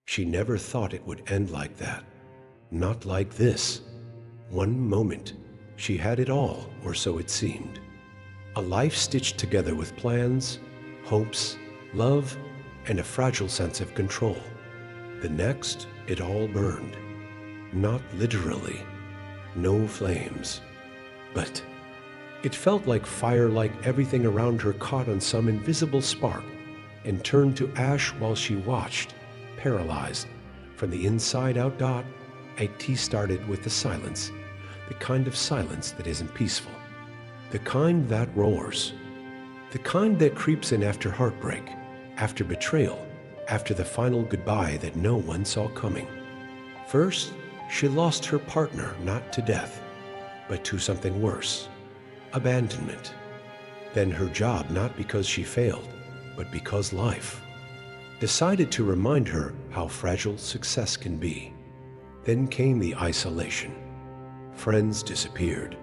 She never thought it would end like that. Not like this. One moment, she had it all, or so it seemed. A life stitched together with plans, hopes, love, and a fragile sense of control. The next, it all burned. Not literally. No flames. But it felt like fire, like everything around her caught on some invisible spark and turned to ash while she watched, paralyzed. From the inside out. It started with the silence, the kind of silence that isn't peaceful, the kind that roars, the kind that creeps in after heartbreak, after betrayal, after the final goodbye that no one saw coming. First, she lost her partner, not to death, but to something worse, abandonment. Then her job, not because she failed, but because life decided to remind her how fragile success can be. Then came the isolation. Friends disappeared.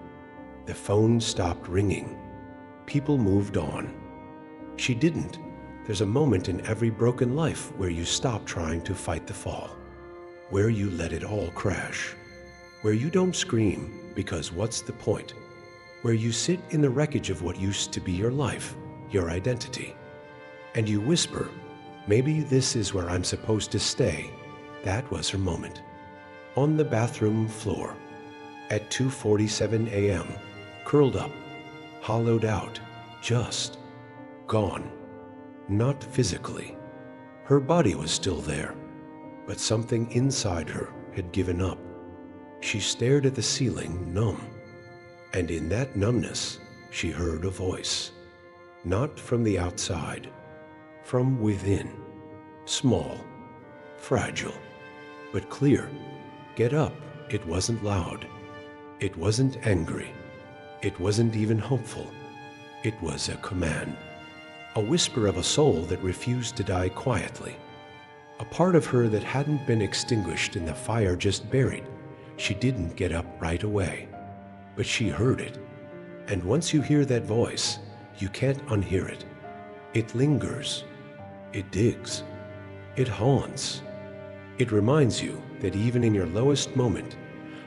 The phone stopped ringing. People moved on. She didn't. There's a moment in every broken life where you stop trying to fight the fall, where you let it all crash, where you don't scream because what's the point, where you sit in the wreckage of what used to be your life, your identity, and you whisper, maybe this is where I'm supposed to stay. That was her moment. On the bathroom floor, at 2:47 a.m., curled up, hollowed out, just gone. Not physically. Her body was still there, but something inside her had given up. She stared at the ceiling, numb, and in that numbness, she heard a voice. Not from the outside, from within. Small, fragile, but clear. Get up. It wasn't loud. It wasn't angry. It wasn't even hopeful. It was a command. A whisper of a soul that refused to die quietly. A part of her that hadn't been extinguished in the fire, just buried. She didn't get up right away, but she heard it. And once you hear that voice, you can't unhear it. It lingers. It digs. It haunts. It reminds you that even in your lowest moment,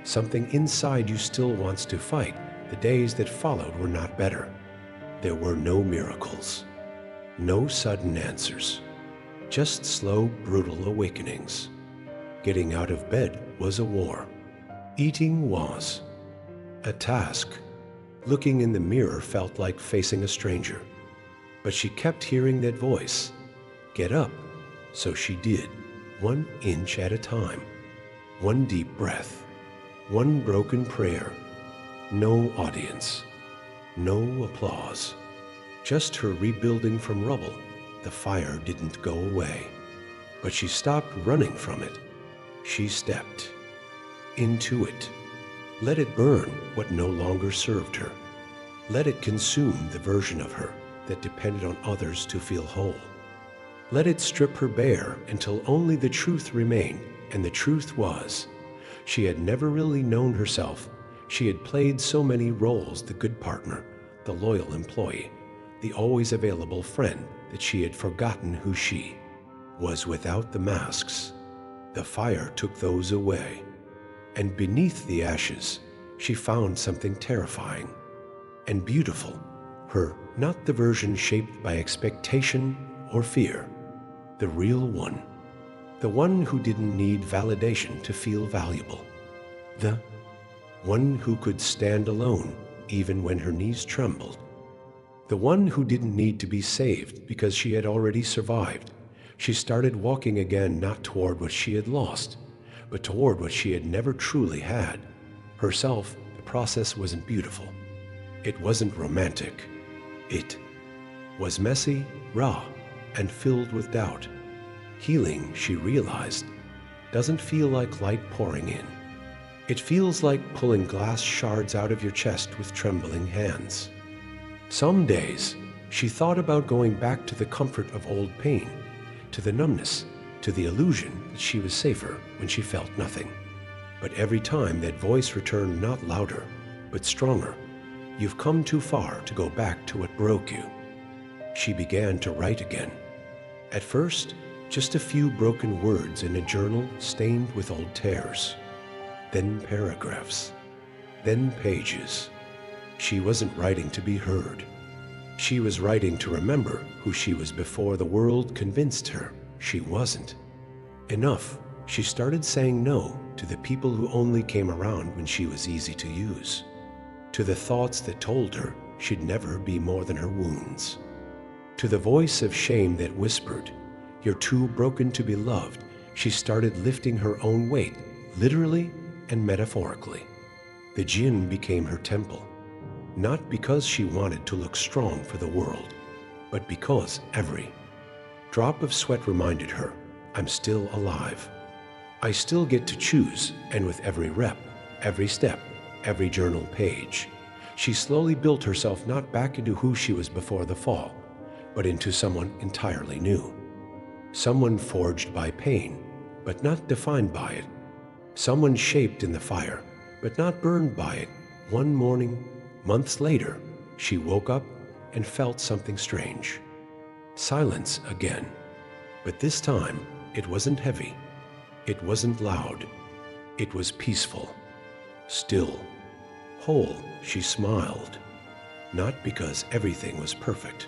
something inside you still wants to fight. The days that followed were not better. There were no miracles, no sudden answers, just slow, brutal awakenings. Getting out of bed was a war. Eating was a task. Looking in the mirror felt like facing a stranger. But she kept hearing that voice. Get up. So she did, 1 inch at a time. One deep breath. One broken prayer. No audience. No applause. Just her rebuilding from rubble. The fire didn't go away. But she stopped running from it. She stepped into it. Let it burn what no longer served her. Let it consume the version of her that depended on others to feel whole. Let it strip her bare until only the truth remained, and the truth was, she had never really known herself. She had played so many roles, the good partner, the loyal employee, the always available friend, that she had forgotten who she was without the masks. The fire took those away, and beneath the ashes, she found something terrifying and beautiful. Her, not the version shaped by expectation or fear, the real one. The one who didn't need validation to feel valuable. The one who could stand alone even when her knees trembled. The one who didn't need to be saved because she had already survived. She started walking again, not toward what she had lost, but toward what she had never truly had. Herself. The process wasn't beautiful. It wasn't romantic. It was messy, raw, and filled with doubt. Healing, she realized, doesn't feel like light pouring in. It feels like pulling glass shards out of your chest with trembling hands. Some days, she thought about going back to the comfort of old pain, to the numbness, to the illusion that she was safer when she felt nothing. But every time that voice returned, not louder, but stronger. You've come too far to go back to what broke you. She began to write again. At first, Just a few broken words in a journal stained with old tears. Then paragraphs. Then pages. She wasn't writing to be heard. She was writing to remember who she was before the world convinced her she wasn't. Enough, she started saying no to the people who only came around when she was easy to use. To the thoughts that told her she'd never be more than her wounds. To the voice of shame that whispered, "You're too broken to be loved," she started lifting her own weight, literally and metaphorically. The gym became her temple, not because she wanted to look strong for the world, but because every drop of sweat reminded her, "I'm still alive. I still get to choose," and with every rep, every step, every journal page, she slowly built herself not back into who she was before the fall, but into someone entirely new. Someone forged by pain, but not defined by it. Someone shaped in the fire, but not burned by it. One morning, months later, she woke up and felt something strange. Silence again. But this time, it wasn't heavy. It wasn't loud. It was peaceful. Still. Whole, she smiled. Not because everything was perfect.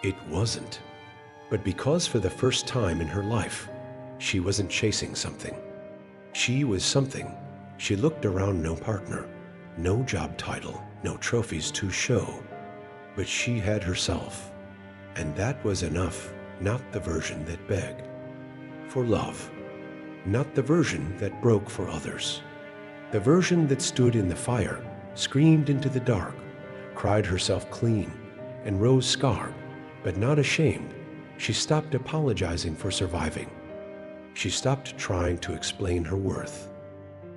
It wasn't. But because for the first time in her life, she wasn't chasing something. She was something. She looked around, no partner, no job title, no trophies to show. But she had herself. And that was enough, not the version that begged for love. Not the version that broke for others. The version that stood in the fire, screamed into the dark, cried herself clean, and rose scarred, but not ashamed. She stopped apologizing for surviving. She stopped trying to explain her worth.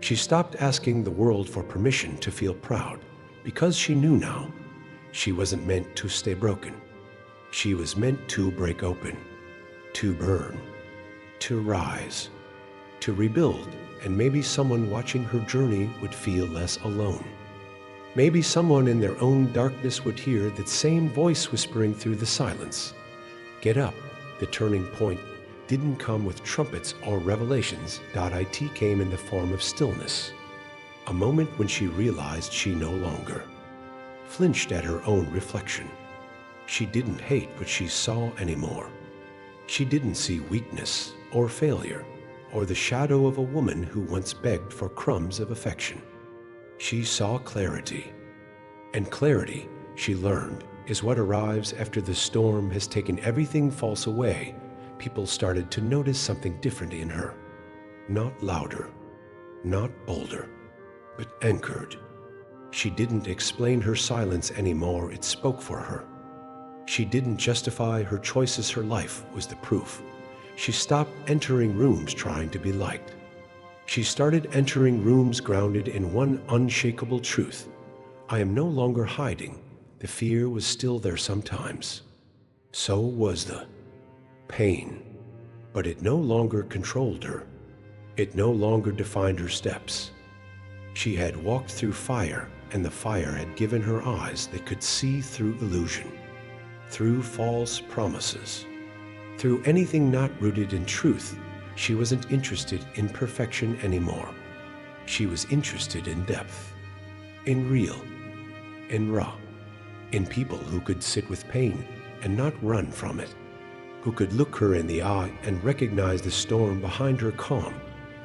She stopped asking the world for permission to feel proud, because she knew now she wasn't meant to stay broken. She was meant to break open, to burn, to rise, to rebuild, and maybe someone watching her journey would feel less alone. Maybe someone in their own darkness would hear that same voice whispering through the silence. Get up. The turning point didn't come with trumpets or revelations. It came in the form of stillness. A moment when she realized she no longer flinched at her own reflection. She didn't hate what she saw anymore. She didn't see weakness or failure or the shadow of a woman who once begged for crumbs of affection. She saw clarity. And clarity, she learned, is what arrives after the storm has taken everything false away. People started to notice something different in her. Not louder, not bolder, but anchored. She didn't explain her silence anymore, it spoke for her. She didn't justify her choices, her life was the proof. She stopped entering rooms trying to be liked. She started entering rooms grounded in one unshakable truth. I am no longer hiding. The fear was still there sometimes. So was the pain. But it no longer controlled her. It no longer defined her steps. She had walked through fire, and the fire had given her eyes that could see through illusion, through false promises, through anything not rooted in truth. She wasn't interested in perfection anymore. She was interested in depth, in real, in raw, in people who could sit with pain and not run from it, who could look her in the eye and recognize the storm behind her calm,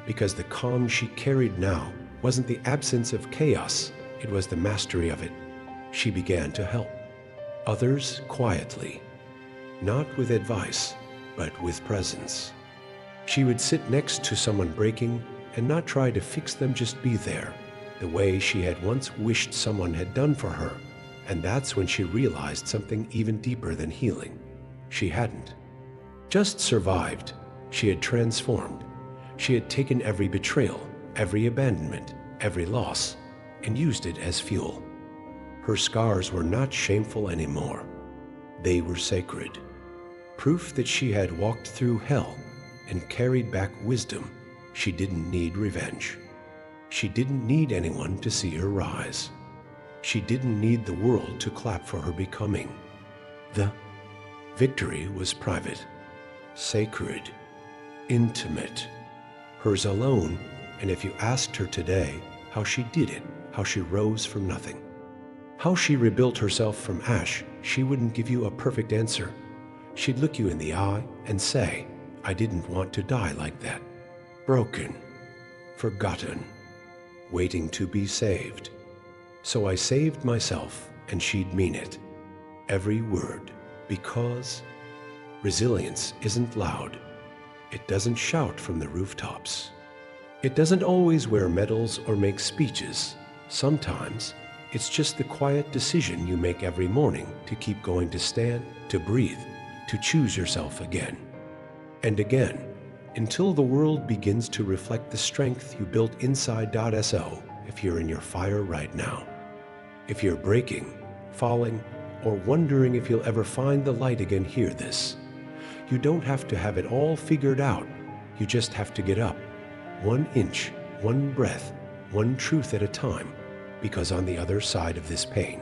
because the calm she carried now wasn't the absence of chaos, it was the mastery of it. She began to help others quietly, not with advice, but with presence. She would sit next to someone breaking and not try to fix them, just be there, the way she had once wished someone had done for her. And that's when she realized something even deeper than healing. She hadn't just survived, she had transformed. She had taken every betrayal, every abandonment, every loss, and used it as fuel. Her scars were not shameful anymore. They were sacred. Proof that she had walked through hell and carried back wisdom. She didn't need revenge. She didn't need anyone to see her rise. She didn't need the world to clap for her becoming. The victory was private. sacred, intimate, hers alone. And if you asked her today how she did it, how she rose from nothing, how she rebuilt herself from ash, she wouldn't give you a perfect answer. She'd look you in the eye and say, I didn't want to die like that. Broken, forgotten, waiting to be saved. So I saved myself, and she'd mean it. Every word. Because resilience isn't loud. It doesn't shout from the rooftops. It doesn't always wear medals or make speeches. Sometimes it's just the quiet decision you make every morning to keep going, to stand, to breathe, to choose yourself again and again, until the world begins to reflect the strength you built inside. So if you're in your fire right now, if you're breaking, falling, or wondering if you'll ever find the light again, hear this. You don't have to have it all figured out. You just have to get up, 1 inch, 1 breath, 1 truth at a time, because on the other side of this pain,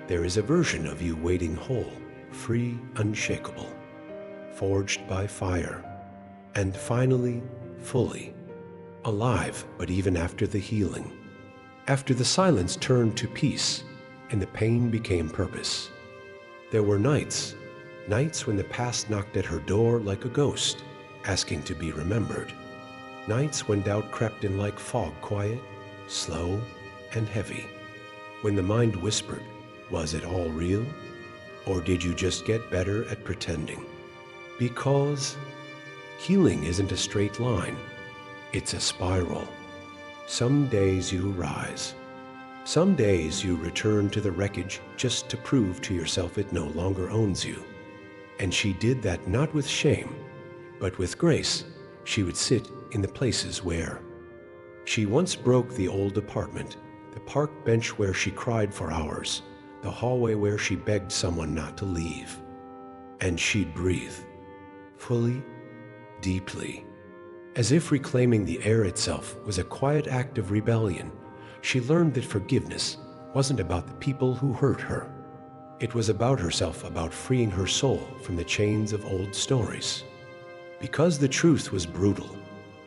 there is a version of you waiting whole, free, unshakable, forged by fire, and finally, fully alive. But even after the healing, after the silence turned to peace and the pain became purpose, there were nights when the past knocked at her door like a ghost, asking to be remembered. Nights when doubt crept in like fog, quiet, slow, and heavy. When the mind whispered, was it all real? Or did you just get better at pretending? Because healing isn't a straight line. It's a spiral. Some days you rise. Some days you return to the wreckage just to prove to yourself it no longer owns you. And she did that not with shame, but with grace. She would sit in the places where she once broke: the old apartment, the park bench where she cried for hours, the hallway where she begged someone not to leave. And she'd breathe, fully, deeply, as if reclaiming the air itself was a quiet act of rebellion. She learned that forgiveness wasn't about the people who hurt her. It was about herself, about freeing her soul from the chains of old stories. Because the truth was brutal.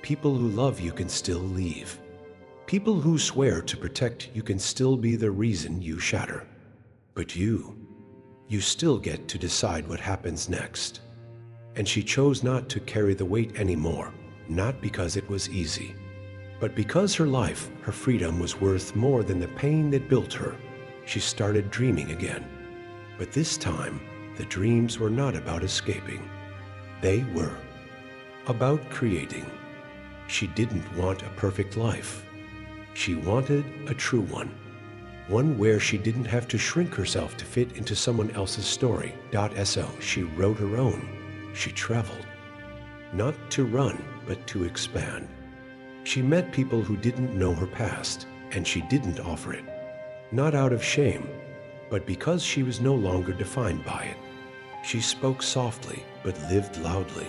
People who love you can still leave. People who swear to protect you can still be the reason you shatter. But you still get to decide what happens next. And she chose not to carry the weight anymore, not because it was easy, but because her life, her freedom was worth more than the pain that built her. She started dreaming again. But this time, the dreams were not about escaping. They were about creating. She didn't want a perfect life. She wanted a true one. One where she didn't have to shrink herself to fit into someone else's story. So she wrote her own. She traveled, not to run, but to expand. She met people who didn't know her past, and she didn't offer it, not out of shame, but because she was no longer defined by it. She spoke softly, but lived loudly.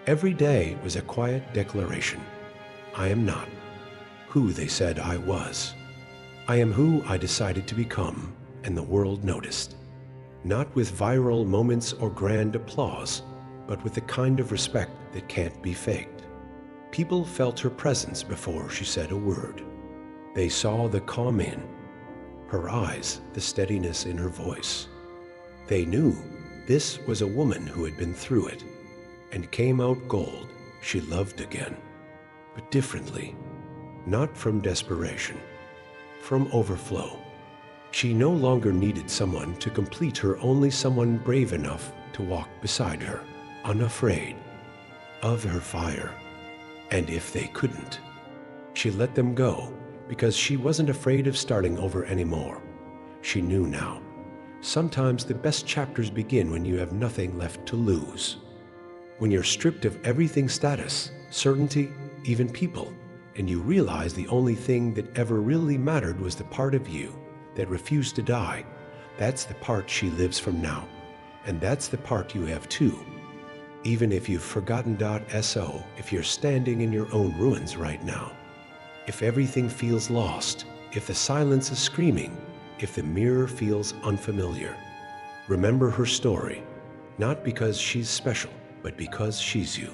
Every day was a quiet declaration. I am not who they said I was. I am who I decided to become, and the world noticed. Not with viral moments or grand applause, but with the kind of respect that can't be faked. People felt her presence before she said a word. They saw the calm in her eyes, the steadiness in her voice. They knew this was a woman who had been through it and came out gold. She loved again, but differently, not from desperation, from overflow. She no longer needed someone to complete her, only someone brave enough to walk beside her, unafraid of her fire. And if they couldn't, she let them go because she wasn't afraid of starting over anymore. She knew now. Sometimes the best chapters begin when you have nothing left to lose. When you're stripped of everything: status, certainty, even people, and you realize the only thing that ever really mattered was the part of you that refused to die. That's the part she lives from now. And that's the part you have too. Even if you've forgotten. So if you're standing in your own ruins right now, if everything feels lost, if the silence is screaming, if the mirror feels unfamiliar, remember her story, not because she's special, but because she's you.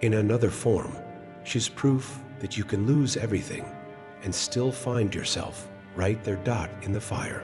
In another form, she's proof that you can lose everything and still find yourself right there in the fire.